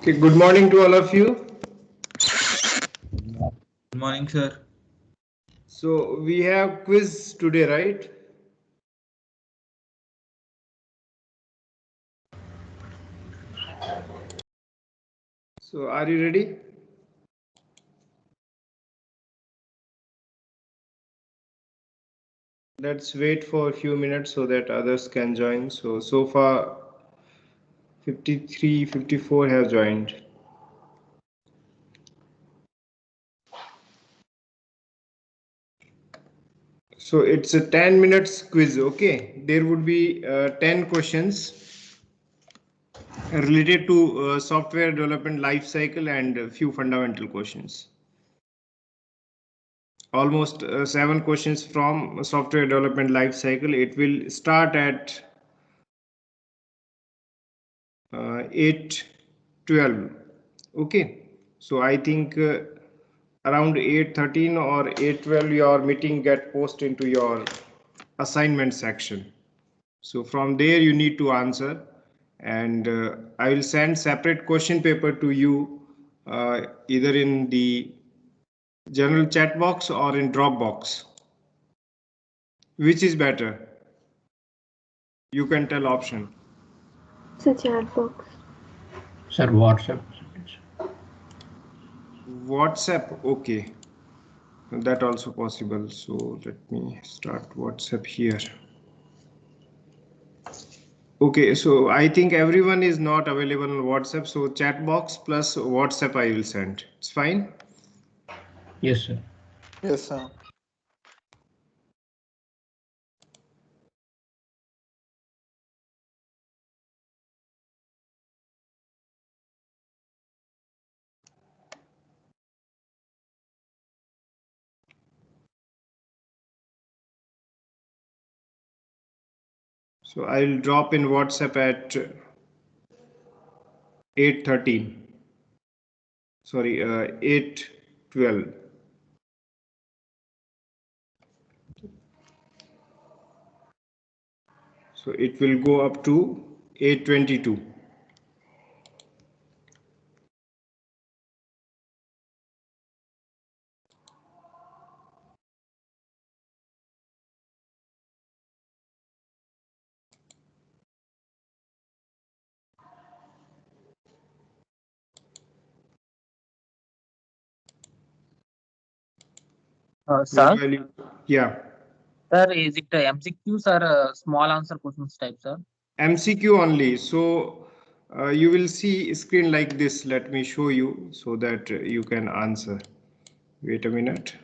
Okay, good morning to all of you. Good morning, sir. So we have quiz today, right? So are you ready? Let's wait for a few minutes so that others can join. So far 53, 54 have joined. So it's a 10 minutes quiz, okay? There would be 10 questions related to software development life cycle and a few fundamental questions. Almost 7 questions from software development life cycle. It will start at 8:12. Okay, so I think around 8:13 or 8:12 your meeting get posted into your assignment section. So from there you need to answer, and I will send separate question paper to you either in the general chat box or in Dropbox. Which is better? You can tell option. It's a chat box. Sir, WhatsApp. WhatsApp, okay. That also possible. So let me start WhatsApp here. Okay, so I think everyone is not available on WhatsApp. So chat box plus WhatsApp I will send. It's fine. Yes, sir. Yes, sir. So I will drop in WhatsApp at 8:13. Sorry, 8:12. So it will go up to 8:22. Sir, Yeah. sir, is it MCQs or small answer questions type, sir? MCQ only. So you will see screen like this. Let me show you so that you can answer. Wait a minute.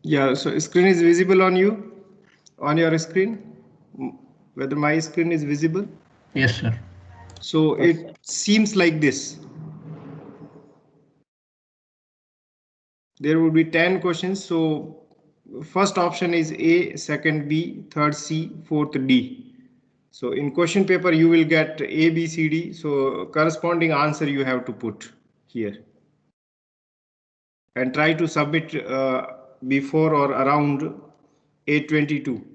Yeah, so screen is visible on you, on your screen, whether my screen is visible. Yes, sir. So it seems like this. There will be 10 questions. So first option is A, second B, third C, fourth D. So in question paper, you will get A, B, C, D. So corresponding answer you have to put here. And try to submit before or around 8:22.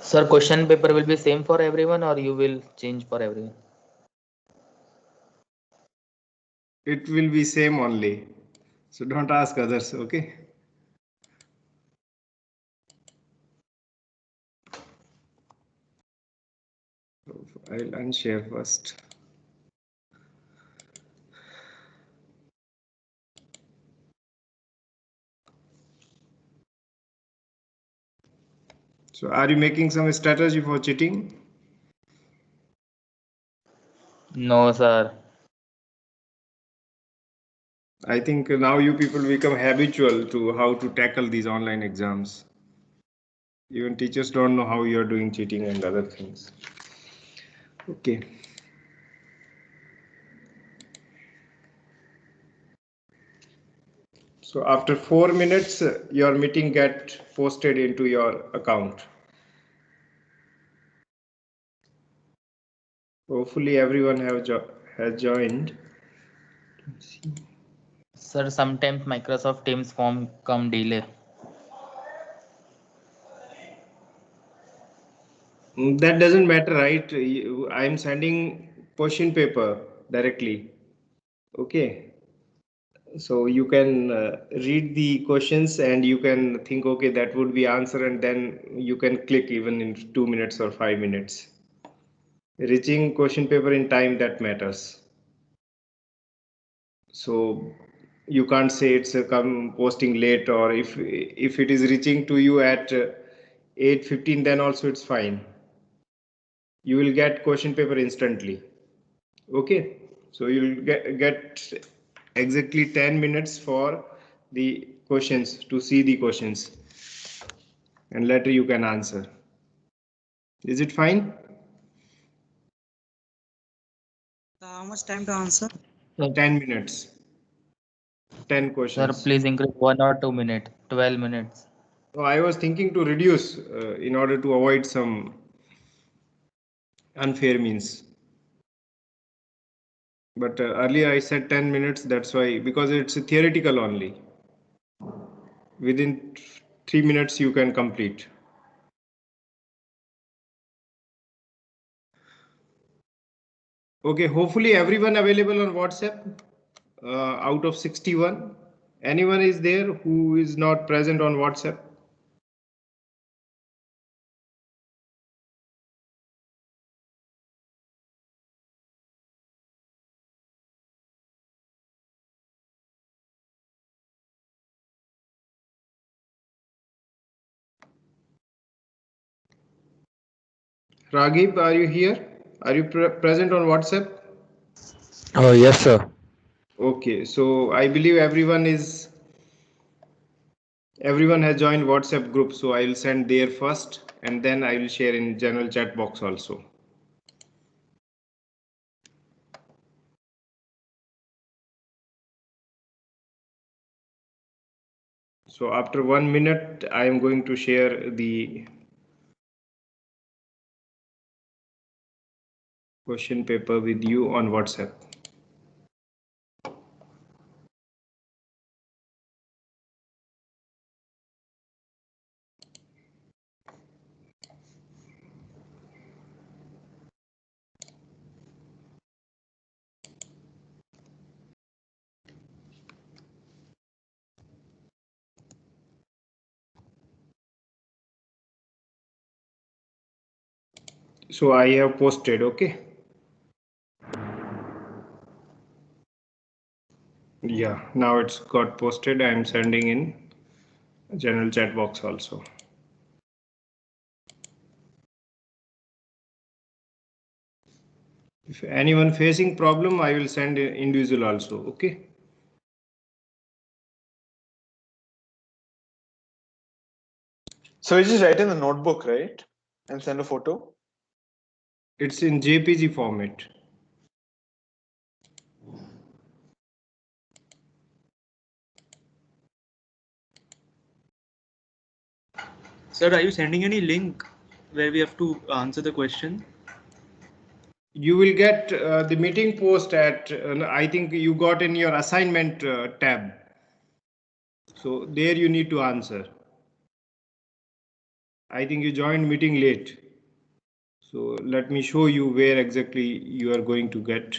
Sir, question paper will be same for everyone or you will change for everyone? It will be same only. So don't ask others, okay? So I'll unshare first. So are you making some strategy for cheating? No, sir. I think now you people become habitual to how to tackle these online exams. Even teachers don't know how you're doing cheating and other things. Okay. So after 4 minutes, your meeting get posted into your account. Hopefully everyone has joined. Sir, sometimes Microsoft Teams form come delay. That doesn't matter, right? I'm sending question paper directly. Okay. So you can read the questions and you can think, okay, that would be answer, and then you can click even in 2 minutes or 5 minutes. Reaching question paper in time, that matters. So you can't say it's come posting late, or if it is reaching to you at 8:15, then also it's fine. You will get question paper instantly. Okay, so you'll get exactly 10 minutes for the questions, to see the questions, and later you can answer. Is it fine? How much time to answer? 10 minutes. 10 Sir, questions. please increase 1 or 2 minutes, 12 minutes. So I was thinking to reduce in order to avoid some unfair means. But earlier I said 10 minutes, that's why, because it's theoretical only. Within 3 minutes you can complete. Okay, hopefully everyone available on WhatsApp out of 61. Anyone is there who is not present on WhatsApp? Raghib, are you here? Are you present on WhatsApp? Oh, yes, sir. Okay, so I believe everyone has joined WhatsApp group, so I will send there first and then I will share in general chat box also. So after 1 minute, I am going to share the question paper with you on WhatsApp. So I have posted, okay? Yeah, now it's got posted. I'm sending in general chat box also. If anyone facing problem, I will send individual also, okay? So you just write in the notebook, right? And send a photo? It's in JPG format. Sir, are you sending any link where we have to answer the question? You will get the meeting post at, I think you got in your assignment tab. So there you need to answer. I think you joined meeting late. So let me show you where exactly you are going to get.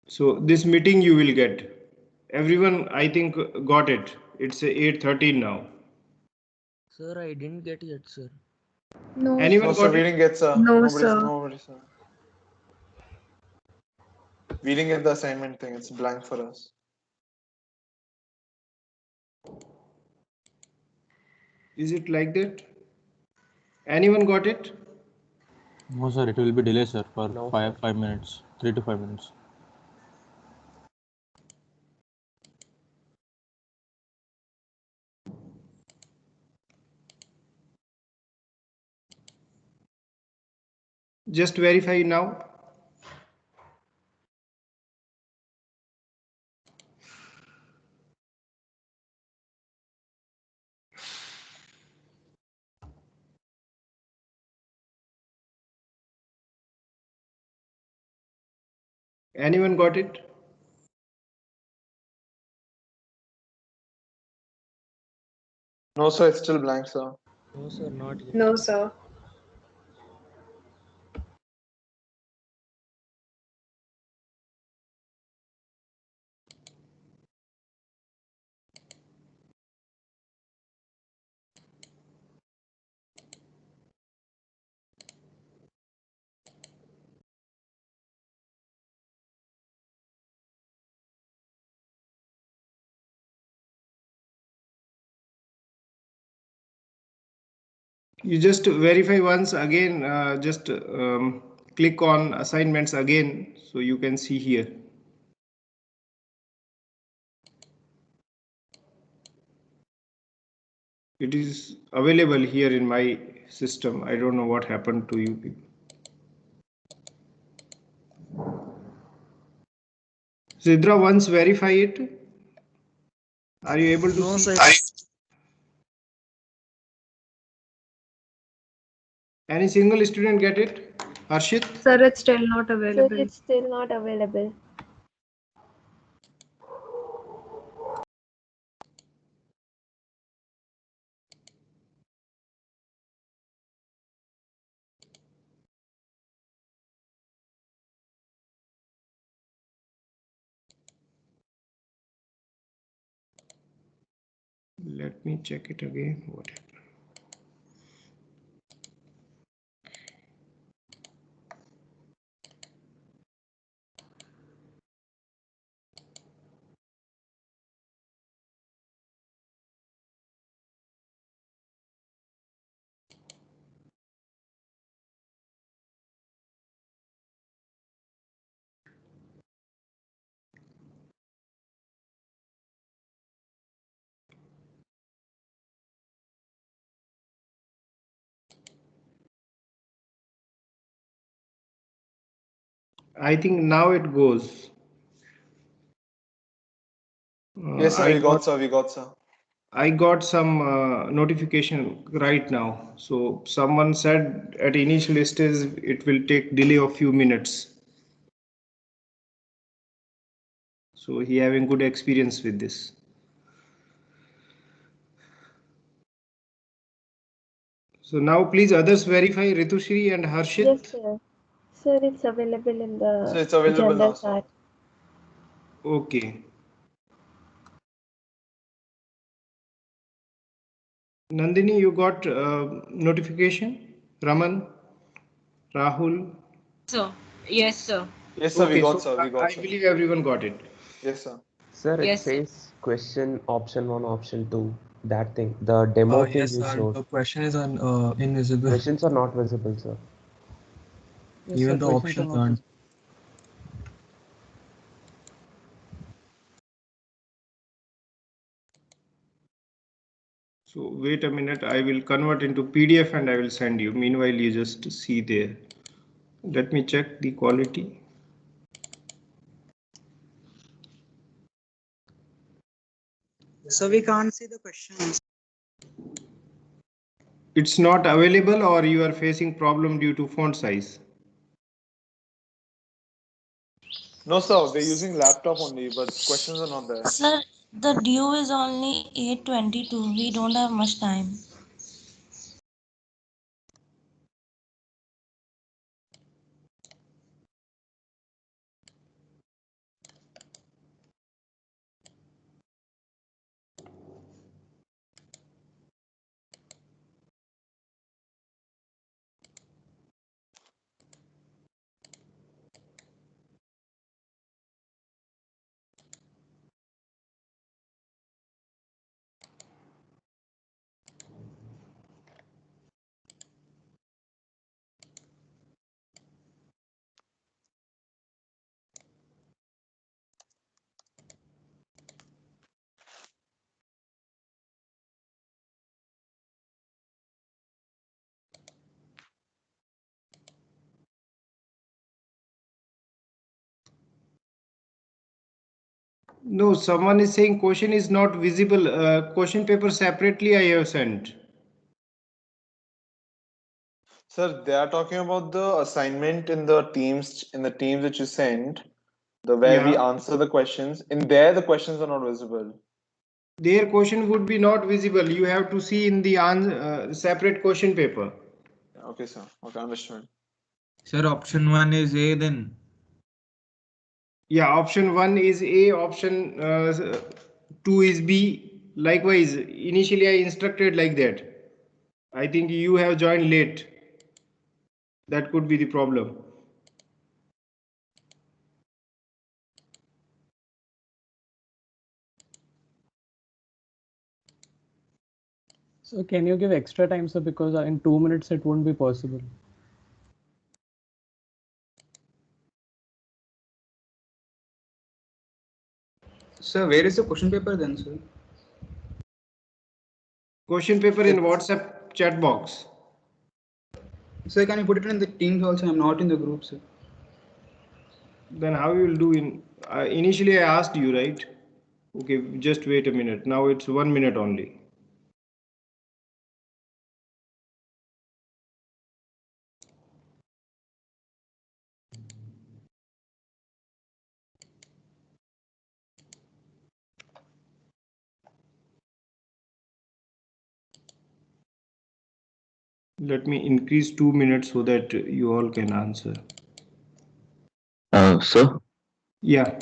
So this meeting you will get. Everyone, I think, got it. It's 8:13 now. Sir, I didn't get yet, sir. No, Anyone No, sir, got we it? didn't get, sir. No, Nobody, sir. nobody, sir. We didn't get the assignment thing. It's blank for us. Is it like that? Anyone got it? No, sir, it will be delayed, sir, for No, five minutes, 3 to 5 minutes. Just verify now. Anyone got it? No, sir, it's still blank, sir. no, sir, not yet. No, sir. You just verify once again, just click on assignments again so you can see here. It is available here in my system. I don't know what happened to you people. Sidra, once verify it. Are you able to No, see? sir. Any single student get it? Harshit? Sir, it's still not Sir, available. it's still not available. Let me check it again. What happened? I think now it goes. Yes, sir, we got, sir. We got, sir. I got some notification right now. So someone said at initial stage it will take delay of few minutes. So he having good experience with this. So now please others verify Ritushri and Harshit. Yes, sir. Sir, it's available in So the it's available now, general sir. chat. Okay. Nandini, you got notification? Raman? Rahul? Sir. Yes, sir. Yes, sir, we Okay, got, so sir. We got, I sir. believe everyone got it. Yes, sir. Sir, it Yes, sir. says question option 1, option 2. That thing, the demo thing Yes, you sir. showed. The question is invisible. Questions are not visible, sir. Yes, Even sir, the questions are options not aren't. So wait a minute, I will convert into PDF and I will send you. Meanwhile, you just see there. Let me check the quality. So we can't see the questions. It's not available or you are facing problem due to font size? No, sir, we're using laptop only, but questions are not there. Sir, the due is only 8:22. We don't have much time. No, someone is saying question is not visible. Question paper separately I have sent. Sir, they are talking about the assignment in the teams that you sent, where we Yeah. answer the questions. In there, the questions are not visible. Their question would be not visible. You have to see in the separate question paper. Okay, sir. Okay, understood. Sir, option 1 is A then. Yeah, option 1 is A, option 2 is B. Likewise, initially I instructed like that. I think you have joined late. That could be the problem. So can you give extra time, sir? Because in 2 minutes it won't be possible. Sir, where is the question paper then, sir? Question paper in WhatsApp chat box. Sir, can you put it in the Teams also? I'm not in the group, sir. Then how you will do in initially I asked you, right? Okay, just wait a minute. Now it's 1 minute only. Let me increase 2 minutes so that you all can answer. Sir? Yeah.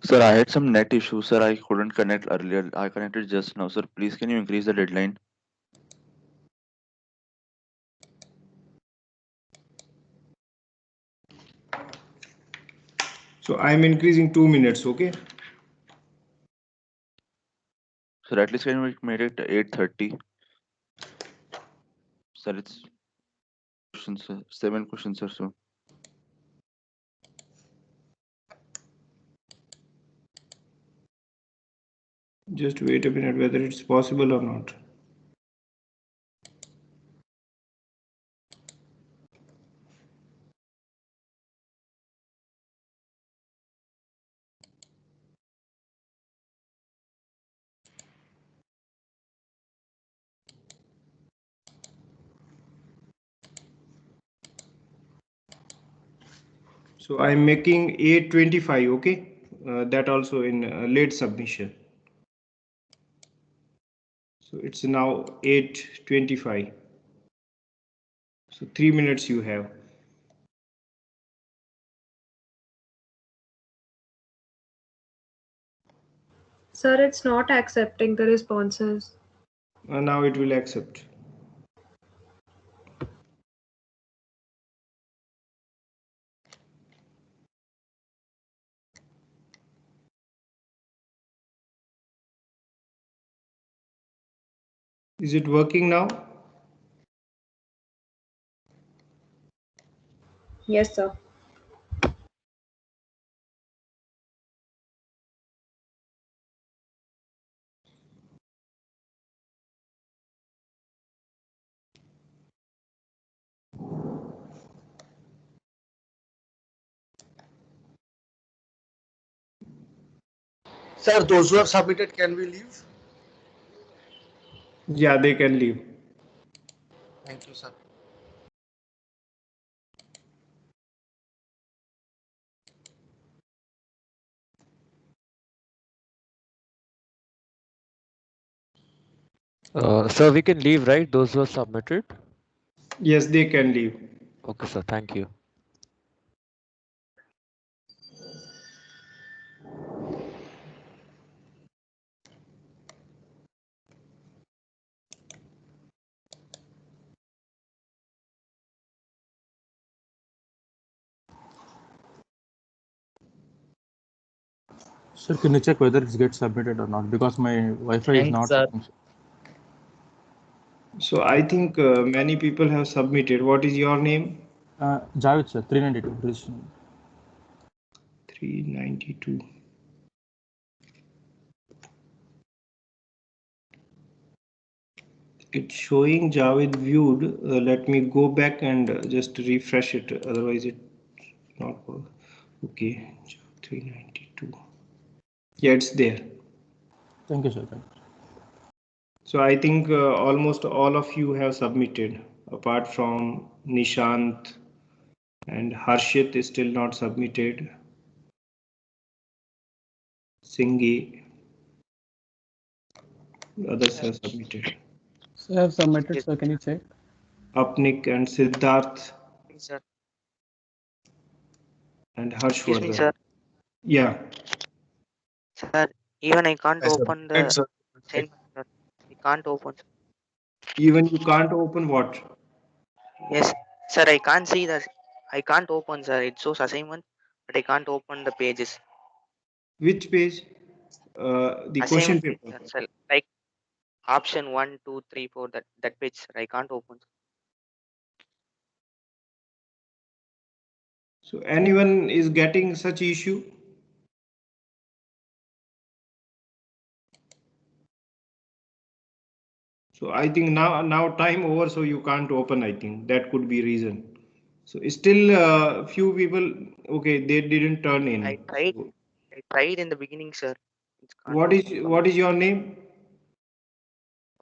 Sir, I had some net issues, sir. I couldn't connect earlier. I connected just now, sir. Please, can you increase the deadline? So I'm increasing 2 minutes, okay? Sir, at least can you make it 8:30? Sir, it's questions, sir. 7 questions, sir. So. Just wait a minute whether it's possible or not. So I'm making 8:25, okay? That also in late submission. So it's now 8:25. So 3 minutes you have. Sir, it's not accepting the responses. Now it will accept. Is it working now? Yes, sir. Sir, those who have submitted, can we leave? Yeah, they can leave. Thank you, sir. Sir, we can leave, right? Those who have submitted? Yes, they can leave. Okay, sir. Thank you. Sir, can you check whether it gets submitted or not? Because my Wi-Fi is not working. So I think many people have submitted. What is your name? Javed, sir, 392. 392. It's showing Javed viewed. Let me go back and just refresh it. Otherwise, it's not work. Okay, 392. Yeah, it's there. Thank you, sir. Thank you. So I think almost all of you have submitted, apart from Nishant and Harshit is still not submitted. Singhi, others have submitted. So I have submitted, sir. Can you check? Apnik and Siddharth Sir. and Excuse me, Harshvardhan. sir. Yeah. Sir, even I can't Yes, sir. open the Thanks, sir. assignment, sir. I can't open. Even you can't open what? Yes, sir, I can't see the. I can't open, sir. It shows assignment, but I can't open the pages. Which page? The question Assignment page, paper. sir. Like option 1, 2, 3, 4. That page, sir. I can't open. So anyone is getting such issue? So I think now time over, so you can't open. I think that could be reason. So still few people, okay, they didn't turn in. I tried. I tried in the beginning, sir. It can't What open. is your name?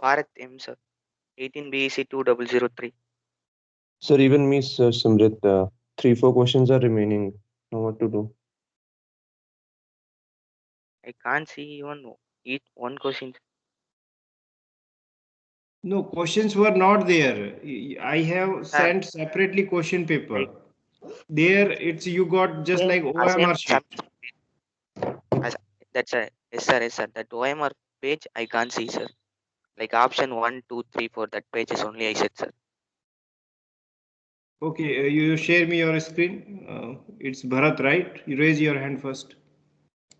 Bharat M, sir. 18 BEC 2003. Sir, even me, Sir Simrit, 3-4 questions are remaining. Know what to do? I can't see even each one question. No, questions were not there. I have sent separately question paper. There it's you got just like OMR sheet. That's a yes, sir. Yes, sir. That OMR page I can't see, sir. Like option 1, 2, 3, 4. That page is only I said, sir. Okay, you share me your screen. It's Bharat, right? You raise your hand first.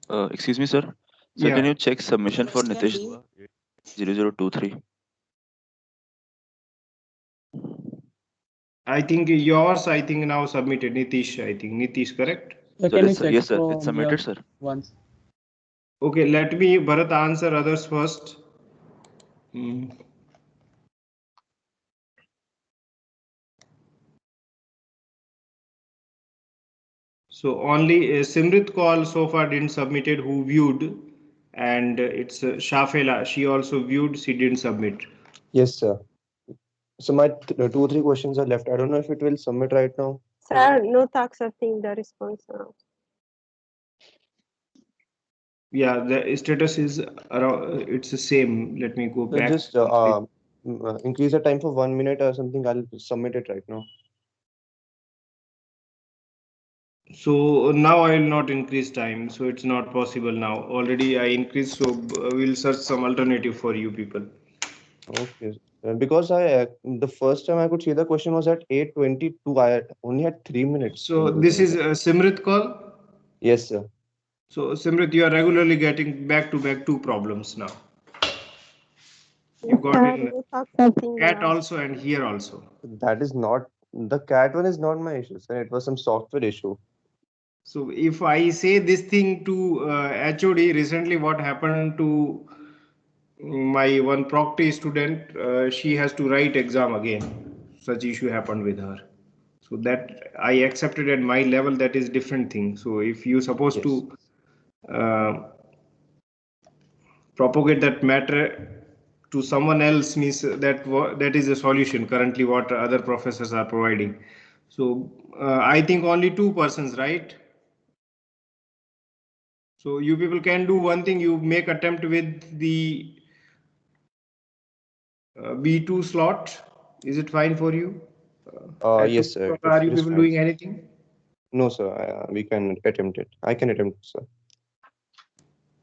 Excuse me, sir. Sir, Yeah. can you check submission for Nitish 0023? I think yours, I think now submitted. Nitish, I think. Nitish, correct? So Sir, can you it's, check yes, sir. for It's me submitted, sir. once? Okay, let me, Bharat, answer others first. So only Simrit call so far didn't submitted who viewed, and it's Shafela. She also viewed. She didn't submit. Yes, sir. So my 2-3 questions are left. I don't know if it will submit right now. Sir, not accepting the response now. Yeah, the status is around. It's the same. Let me go So back. just increase the time for 1 minute or something. I'll submit it right now. So now I will not increase time. So it's not possible now. Already I increased. So we'll search some alternative for you people. Okay. Because I the first time I could see the question was at 8:22. I only had 3 minutes. So this is a Simrit call. Yes, sir. So Simrit, you are regularly getting back-to-back two problems now. You got in cat also and here also. That is not the cat one is not my issue, sir. It was some software issue. So if I say this thing to HOD, recently what happened to my one Procty student, she has to write exam again. Such issue happened with her. So that I accepted at my level, that is different thing. So if you supposed to propagate that matter to someone else, means that is a solution currently what other professors are providing. So I think only 2 persons, right? So you people can do one thing, you make attempt with the B2 slot. Is it fine for you? Yes, sir. Are you It is people fine, doing sir. anything? No, sir. We can attempt it. I can attempt, sir.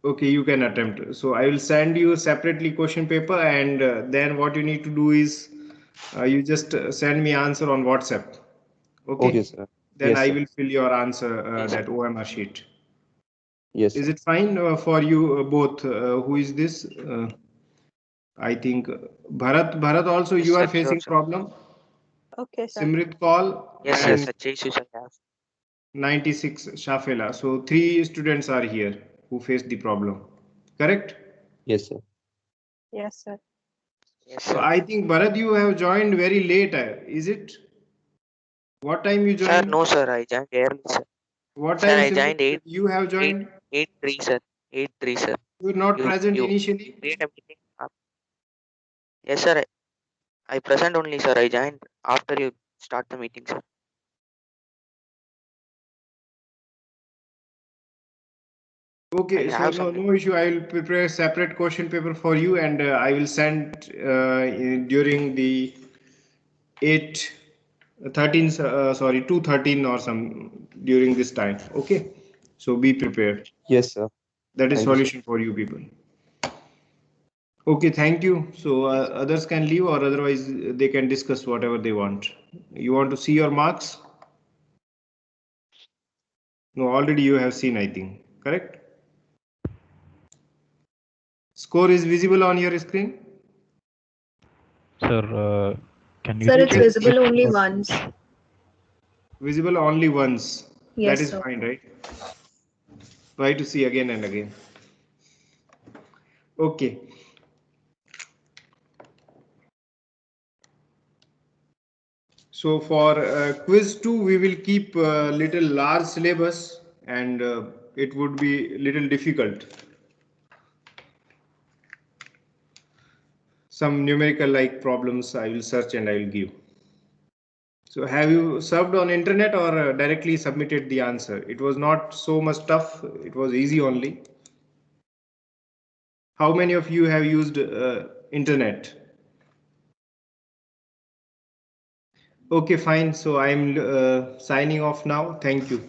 Okay, you can attempt. So I will send you separately question paper, and then what you need to do is you just send me answer on WhatsApp. Okay, sir. Then Yes, I sir. will fill your answer that OMR sheet. Yes, Is sir. it fine for you both? Who is this? I think Bharat. Bharat also Yes, you sir, are facing sure. problem. Okay, sir. Simrit call Yes, and sir. Such issues I have. 96 Shafela. So 3 students are here who face the problem. Correct? Yes, sir. Yes, sir. Yes, So sir. I think Bharat, you have joined very late. Is it? What time you Sir, joined? no, sir. I joined early, sir. What Sir, time I Simrit, joined 8, you have joined? 8, 3, sir. 8-3, sir. You were not present You initially? create a meeting. Yes, sir. I present only, sir. I joined after you start the meeting, sir. Okay, so no issue. I will prepare a separate question paper for you, and I will send during the 2:13 or some during this time. Okay, so be prepared. Yes, sir. That is Thank you, sir. solution for you people. Okay, thank you. So others can leave, or otherwise they can discuss whatever they want. You want to see your marks? No, already you have seen, I think. Correct? Score is visible on your screen? Sir, can you Sir, see it's the- visible only once. Visible only once. Yes, That is sir. fine, right? Try to see again and again. Okay. So for quiz 2, we will keep little large syllabus, and it would be little difficult. Some numerical like problems I will search and I will give. So have you served on internet or directly submitted the answer? It was not so much tough. It was easy only. How many of you have used internet? Okay, fine. So I'm signing off now. Thank you.